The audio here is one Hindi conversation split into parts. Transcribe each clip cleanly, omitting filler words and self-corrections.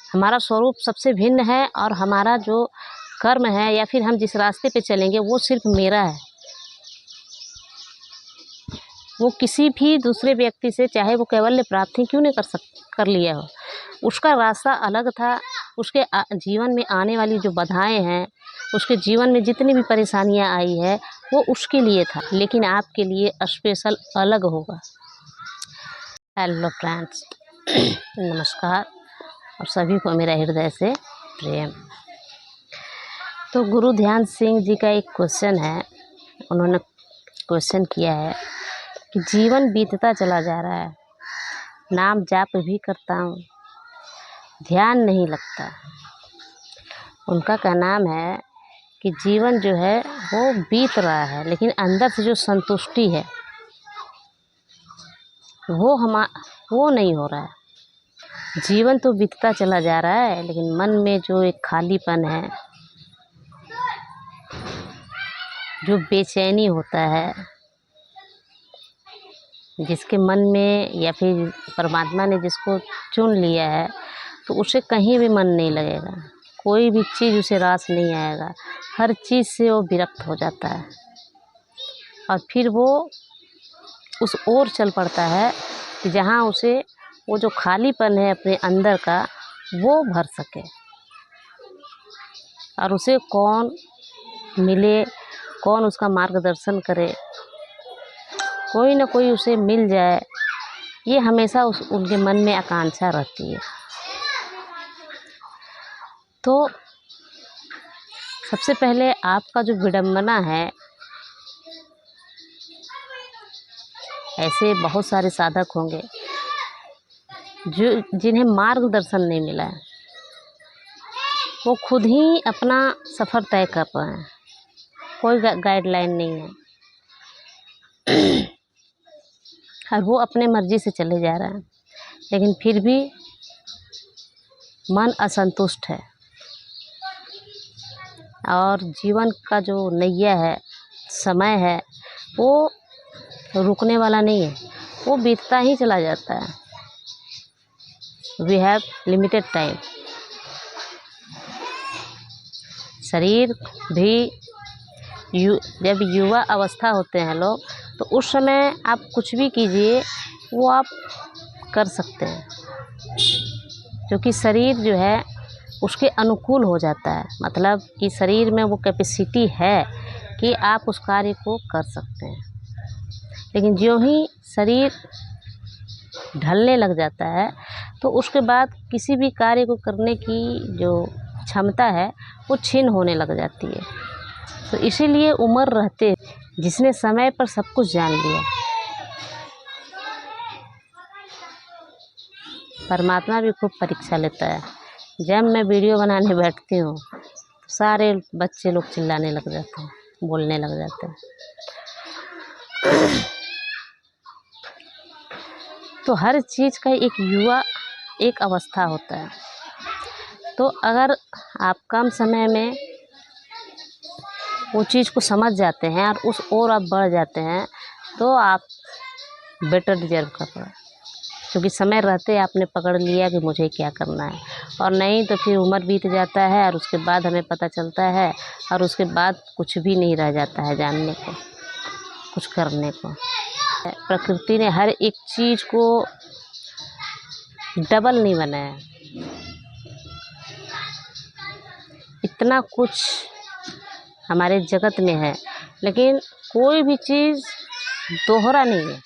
हमारा स्वरूप सबसे भिन्न है और हमारा जो कर्म है या फिर हम जिस रास्ते पे चलेंगे वो सिर्फ मेरा है। वो किसी भी दूसरे व्यक्ति से, चाहे वो कैवल्य प्राप्ति क्यों नहीं कर लिया हो, उसका रास्ता अलग था। उसके जीवन में आने वाली जो बाधाएं हैं, उसके जीवन में जितनी भी परेशानियां आई है, वो उसके लिए था, लेकिन आपके लिए स्पेशल अलग होगा। हेलो फ्रेंड्स, नमस्कार और सभी को मेरा हृदय से प्रेम। तो गुरु ध्यान सिंह जी का एक क्वेश्चन है। उन्होंने क्वेश्चन किया है कि जीवन बीतता चला जा रहा है, नाम जाप भी करता हूँ, ध्यान नहीं लगता। उनका क्या नाम है कि जीवन जो है वो बीत रहा है, लेकिन अंदर से जो संतुष्टि है वो नहीं हो रहा है। जीवन तो बीतता चला जा रहा है, लेकिन मन में जो एक खालीपन है, जो बेचैनी होता है, जिसके मन में या फिर परमात्मा ने जिसको चुन लिया है, तो उसे कहीं भी मन नहीं लगेगा, कोई भी चीज़ उसे रास नहीं आएगा। हर चीज़ से वो विरक्त हो जाता है और फिर वो उस ओर चल पड़ता है कि जहाँ उसे वो जो खालीपन है अपने अंदर का वो भर सके। और उसे कौन मिले, कौन उसका मार्गदर्शन करे, कोई ना कोई उसे मिल जाए, ये हमेशा उनके मन में आकांक्षा रहती है। तो सबसे पहले आपका जो विडंबना है, ऐसे बहुत सारे साधक होंगे जिन्हें मार्गदर्शन नहीं मिला है, वो खुद ही अपना सफ़र तय कर रहे हैं, कोई गाइडलाइन नहीं है और वो अपने मर्जी से चले जा रहे हैं, लेकिन फिर भी मन असंतुष्ट है। और जीवन का जो नैया है, समय है, वो रुकने वाला नहीं है, वो बीतता ही चला जाता है। We have limited time. शरीर भी जब युवा अवस्था होते हैं लोग, तो उस समय आप कुछ भी कीजिए वो आप कर सकते हैं, क्योंकि शरीर जो है उसके अनुकूल हो जाता है। मतलब कि शरीर में वो कैपेसिटी है कि आप उस कार्य को कर सकते हैं। लेकिन जो ही शरीर ढलने लग जाता है, तो उसके बाद किसी भी कार्य को करने की जो क्षमता है वो क्षीण होने लग जाती है। तो इसीलिए उम्र रहते जिसने समय पर सब कुछ जान लिया, परमात्मा भी खूब परीक्षा लेता है। जब मैं वीडियो बनाने बैठती हूँ तो सारे बच्चे लोग चिल्लाने लग जाते हैं, बोलने लग जाते हैं। तो हर चीज़ का एक अवस्था होता है। तो अगर आप कम समय में वो चीज़ को समझ जाते हैं और उस ओर आप बढ़ जाते हैं, तो आप बेटर डिजर्व कर रहे हैं, क्योंकि समय रहते आपने पकड़ लिया कि मुझे क्या करना है। और नहीं तो फिर उम्र बीत जाता है और उसके बाद हमें पता चलता है, और उसके बाद कुछ भी नहीं रह जाता है जानने को, कुछ करने को। प्रकृति ने हर एक चीज़ को डबल नहीं बनाया। इतना कुछ हमारे जगत में है, लेकिन कोई भी चीज़ दोहरा नहीं है।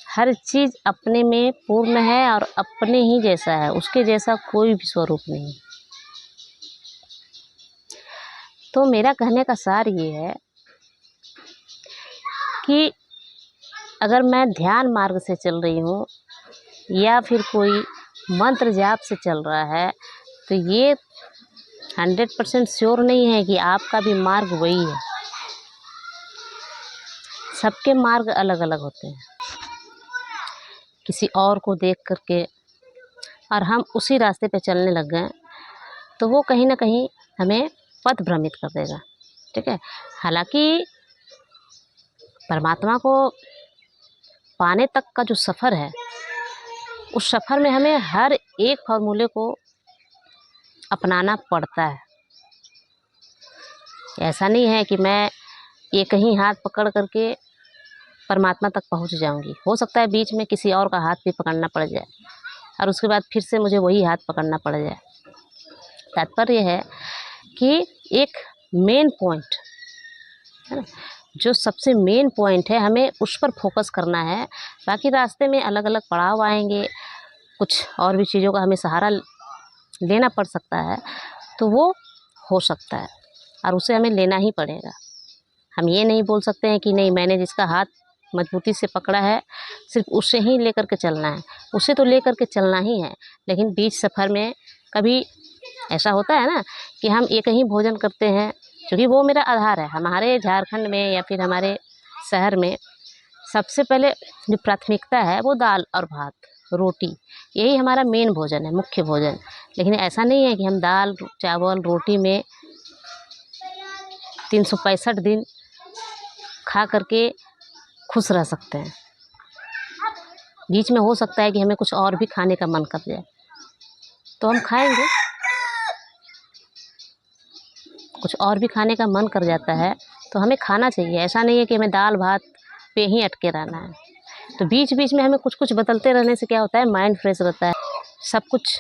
हर चीज़ अपने में पूर्ण है और अपने ही जैसा है, उसके जैसा कोई भी स्वरूप नहीं। तो मेरा कहने का सार ये है कि अगर मैं ध्यान मार्ग से चल रही हूँ या फिर कोई मंत्र जाप से चल रहा है, तो ये 100% श्योर नहीं है कि आपका भी मार्ग वही है। सबके मार्ग अलग अलग होते हैं। किसी और को देख करके और हम उसी रास्ते पे चलने लग गए, तो वो कहीं ना कहीं हमें पथ भ्रमित कर देगा। ठीक है, हालांकि परमात्मा को पाने तक का जो सफ़र है उस सफ़र में हमें हर एक फॉर्मूले को अपनाना पड़ता है। ऐसा नहीं है कि मैं एक ही हाथ पकड़ करके परमात्मा तक पहुंच जाऊंगी। हो सकता है बीच में किसी और का हाथ भी पकड़ना पड़ जाए और उसके बाद फिर से मुझे वही हाथ पकड़ना पड़ जाए। तात्पर्य है कि एक मेन पॉइंट है ना, जो सबसे मेन पॉइंट है हमें उस पर फोकस करना है। बाकी रास्ते में अलग अलग पड़ाव आएंगे, कुछ और भी चीज़ों का हमें सहारा लेना पड़ सकता है, तो वो हो सकता है और उसे हमें लेना ही पड़ेगा। हम ये नहीं बोल सकते हैं कि नहीं, मैंने जिसका हाथ मजबूती से पकड़ा है सिर्फ उसे ही लेकर के चलना है। उसे तो लेकर के चलना ही है, लेकिन बीच सफ़र में कभी ऐसा होता है ना कि हम एक ही भोजन करते हैं, क्योंकि वो मेरा आधार है। हमारे झारखंड में या फिर हमारे शहर में सबसे पहले जो प्राथमिकता है वो दाल और भात, रोटी, यही हमारा मेन भोजन है, मुख्य भोजन। लेकिन ऐसा नहीं है कि हम दाल चावल रोटी में 365 दिन खा करके खुश रह सकते हैं। बीच में हो सकता है कि हमें कुछ और भी खाने का मन कर जाए, तो हम खाएंगे। कुछ और भी खाने का मन कर जाता है तो हमें खाना चाहिए। ऐसा नहीं है कि हमें दाल भात पे ही अटके रहना है। तो बीच बीच में हमें कुछ कुछ बदलते रहने से क्या होता है, माइंड फ्रेश रहता है, सब कुछ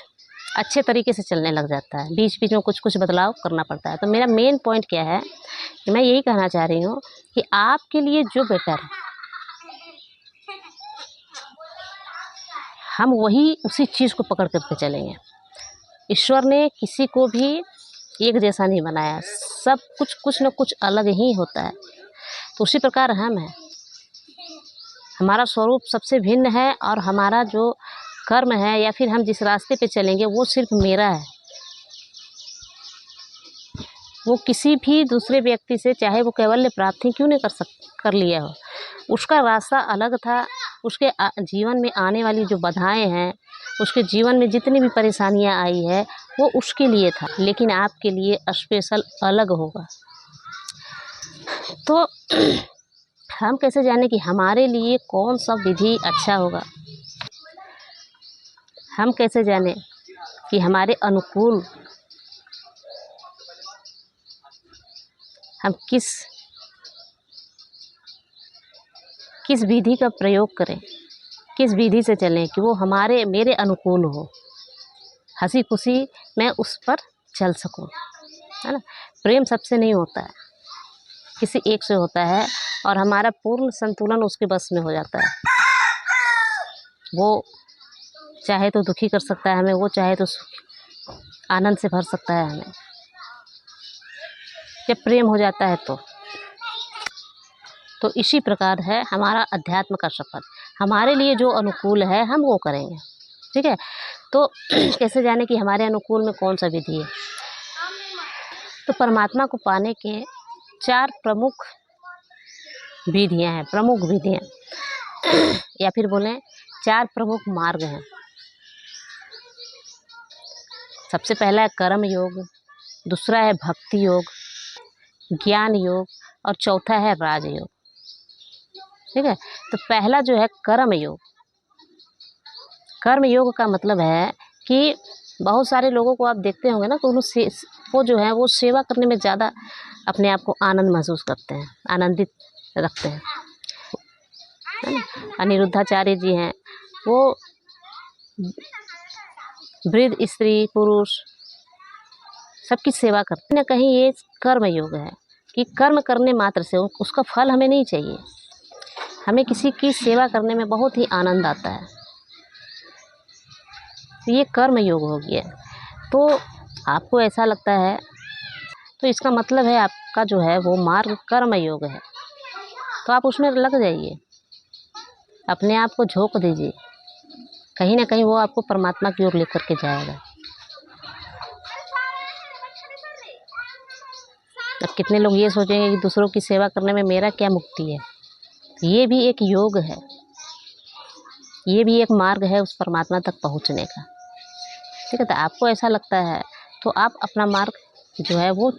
अच्छे तरीके से चलने लग जाता है। बीच बीच में कुछ कुछ बदलाव करना पड़ता है। तो मेरा मेन पॉइंट क्या है कि मैं यही कहना चाह रही हूँ कि आपके लिए जो बेटर है हम वही उसी चीज़ को पकड़ करके चलेंगे। ईश्वर ने किसी को भी एक जैसा नहीं बनाया, सब कुछ न कुछ अलग ही होता है। तो उसी प्रकार हम हैं, हमारा स्वरूप सबसे भिन्न है और हमारा जो कर्म है या फिर हम जिस रास्ते पे चलेंगे वो सिर्फ मेरा है। वो किसी भी दूसरे व्यक्ति से, चाहे वो कैवल्य प्राप्त ही क्यों नहीं कर लिया हो, उसका रास्ता अलग था। उसके जीवन में आने वाली जो बाधाएं हैं, उसके जीवन में जितनी भी परेशानियां आई है वो उसके लिए था, लेकिन आपके लिए स्पेशल अलग होगा। तो हम कैसे जाने कि हमारे लिए कौन सा विधि अच्छा होगा? हम कैसे जाने कि हमारे अनुकूल हम किस विधि का प्रयोग करें, किस विधि से चलें कि वो मेरे अनुकूल हो, हंसी खुशी मैं उस पर चल सकूं, है ना। प्रेम सबसे नहीं होता है, किसी एक से होता है और हमारा पूर्ण संतुलन उसके बस में हो जाता है। वो चाहे तो दुखी कर सकता है हमें, वो चाहे तो आनंद से भर सकता है हमें। जब प्रेम हो जाता है तो इसी प्रकार है हमारा अध्यात्म का सफर। हमारे लिए जो अनुकूल है हम वो करेंगे, ठीक है। तो कैसे जाने कि हमारे अनुकूल में कौन सा विधि है? तो परमात्मा को पाने के 4 प्रमुख विधियां हैं, प्रमुख विधियां या फिर बोलें 4 प्रमुख मार्ग हैं। सबसे पहला है कर्म योग, दूसरा है भक्ति योग, ज्ञान योग और चौथा है राजयोग, ठीक है। तो पहला जो है कर्म योग। कर्म योग का मतलब है कि बहुत सारे लोगों को आप देखते होंगे ना, तो वो जो है वो सेवा करने में ज़्यादा अपने आप को आनंद महसूस करते हैं, आनंदित रखते हैं, है ना। अनिरुद्धाचार्य जी हैं, वो वृद्ध स्त्री पुरुष सबकी सेवा करते हैं। कहीं ये कर्म योग है कि कर्म करने मात्र से उसका फल हमें नहीं चाहिए, हमें किसी की सेवा करने में बहुत ही आनंद आता है, तो ये कर्म योग हो गया। तो आपको ऐसा लगता है तो इसका मतलब है आपका जो है वो मार्ग कर्म योग है, तो आप उसमें लग जाइए, अपने आप को झोंक दीजिए, कहीं ना कहीं वो आपको परमात्मा की ओर लेकर के जाएगा। अब कितने लोग ये सोचेंगे कि दूसरों की सेवा करने में मेरा क्या मुक्ति है? ये भी एक योग है, ये भी एक मार्ग है उस परमात्मा तक पहुंचने का, ठीक है। तो आपको ऐसा लगता है तो आप अपना मार्ग जो है वो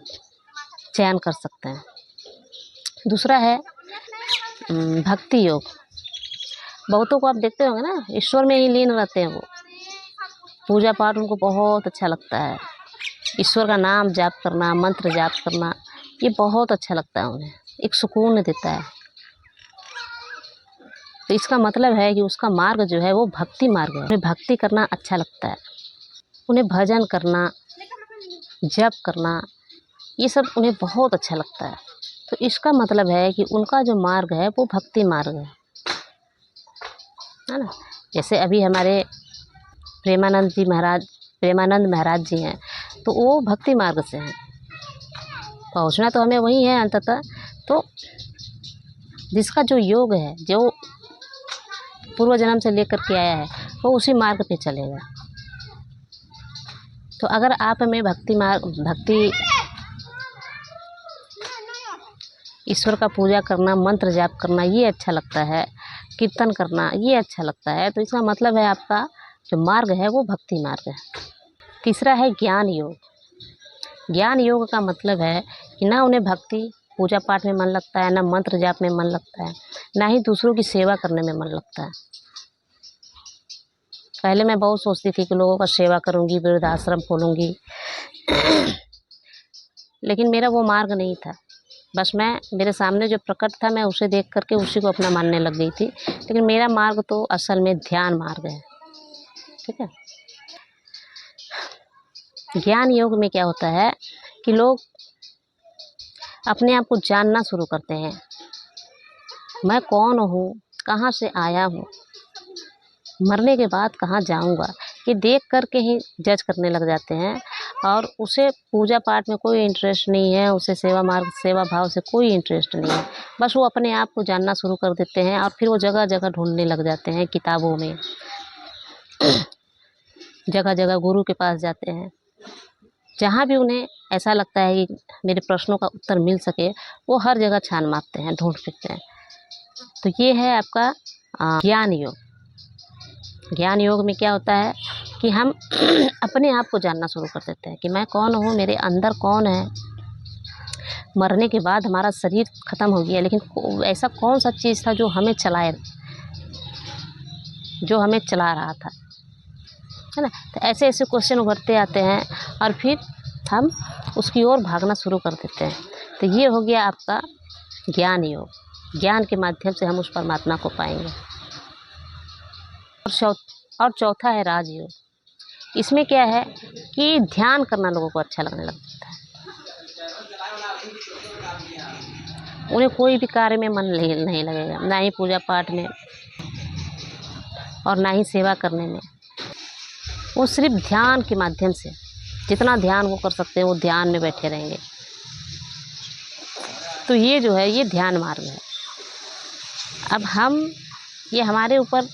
चयन कर सकते हैं। दूसरा है भक्ति योग। बहुतों को आप देखते होंगे ना, ईश्वर में ही लीन रहते हैं वो। पूजा पाठ उनको बहुत अच्छा लगता है, ईश्वर का नाम जाप करना, मंत्र जाप करना, ये बहुत अच्छा लगता है उन्हें, एक सुकून देता है। तो इसका मतलब है कि उसका मार्ग जो है वो भक्ति मार्ग है। उन्हें भक्ति करना अच्छा लगता है, उन्हें भजन करना, जप करना, ये सब उन्हें बहुत अच्छा लगता है। तो इसका मतलब है कि उनका जो मार्ग है वो भक्ति मार्ग है ना। जैसे अभी हमारे प्रेमानंद महाराज जी हैं, तो वो भक्ति मार्ग से हैं। पहुँचना तो हमें वही है अंततः। तो जिसका जो योग है, जो पूर्व जन्म से लेकर के आया है, वो उसी मार्ग पे चलेगा। तो अगर आप में भक्ति ईश्वर का पूजा करना, मंत्र जाप करना ये अच्छा लगता है, कीर्तन करना ये अच्छा लगता है, तो इसका मतलब है आपका जो मार्ग है वो भक्ति मार्ग है। तीसरा है ज्ञान योग। ज्ञान योग का मतलब है कि ना उन्हें भक्ति पूजा पाठ में मन लगता है, ना मंत्र जाप में मन लगता है, ना ही दूसरों की सेवा करने में मन लगता है। पहले मैं बहुत सोचती थी कि लोगों का सेवा करूंगी, वृद्धाश्रम खोलूंगी, लेकिन मेरा वो मार्ग नहीं था। बस मेरे सामने जो प्रकट था, मैं उसे देख करके उसी को अपना मानने लग गई थी। लेकिन मेरा मार्ग तो असल में ध्यान मार्ग है, ठीक है। ज्ञान योग में क्या होता है कि लोग अपने आप को जानना शुरू करते हैं। मैं कौन हूँ, कहाँ से आया हूँ, मरने के बाद कहाँ जाऊँगा, ये देख करके ही जज करने लग जाते हैं। और उसे पूजा पाठ में कोई इंटरेस्ट नहीं है, उसे सेवा भाव से कोई इंटरेस्ट नहीं है। बस वो अपने आप को जानना शुरू कर देते हैं और फिर वो जगह जगह ढूंढने लग जाते हैं, किताबों में, जगह जगह गुरु के पास जाते हैं। जहाँ भी उन्हें ऐसा लगता है कि मेरे प्रश्नों का उत्तर मिल सके, वो हर जगह छान मारते हैं, ढूंढ फिरते हैं। तो ये है आपका ज्ञान योग। ज्ञान योग में क्या होता है कि हम अपने आप को जानना शुरू कर देते हैं कि मैं कौन हूँ, मेरे अंदर कौन है। मरने के बाद हमारा शरीर ख़त्म हो गया, लेकिन ऐसा कौन सा चीज़ था जो हमें चला रहा था, है ना। तो ऐसे ऐसे क्वेश्चन उभरते आते हैं और फिर हम उसकी ओर भागना शुरू कर देते हैं। तो ये हो गया आपका ज्ञान योग। ज्ञान के माध्यम से हम उस परमात्मा को पाएंगे। और चौथा है राजयोग। इसमें क्या है कि ध्यान करना लोगों को अच्छा लगने लगता है। उन्हें कोई भी कार्य में मन नहीं लगेगा, ना ही पूजा पाठ में और ना ही सेवा करने में। वो सिर्फ ध्यान के माध्यम से जितना ध्यान वो कर सकते हैं, वो ध्यान में बैठे रहेंगे। तो ये जो है, ये ध्यान मार्ग है। अब ये हमारे ऊपर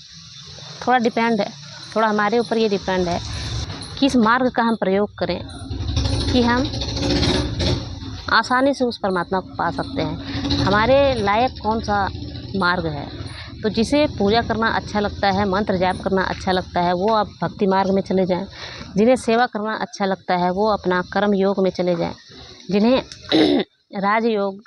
थोड़ा हमारे ऊपर ये डिपेंड है कि इस मार्ग का हम प्रयोग करें कि हम आसानी से उस परमात्मा को पा सकते हैं। हमारे लायक कौन सा मार्ग है। तो जिसे पूजा करना अच्छा लगता है, मंत्र जाप करना अच्छा लगता है, वो आप भक्ति मार्ग में चले जाएं। जिन्हें सेवा करना अच्छा लगता है, वो अपना कर्म योग में चले जाएं। जिन्हें राजयोग,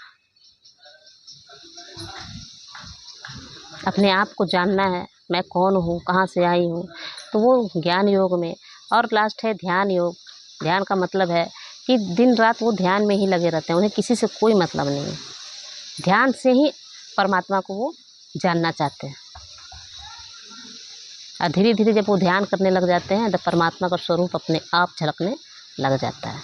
अपने आप को जानना है, मैं कौन हूँ, कहाँ से आई हूँ, तो वो ज्ञान योग में। और लास्ट है ध्यान योग। ध्यान का मतलब है कि दिन रात वो ध्यान में ही लगे रहते हैं, उन्हें किसी से कोई मतलब नहीं है। ध्यान से ही परमात्मा को वो जानना चाहते हैं। और धीरे धीरे जब वो ध्यान करने लग जाते हैं, तो परमात्मा का स्वरूप अपने आप झलकने लग जाता है।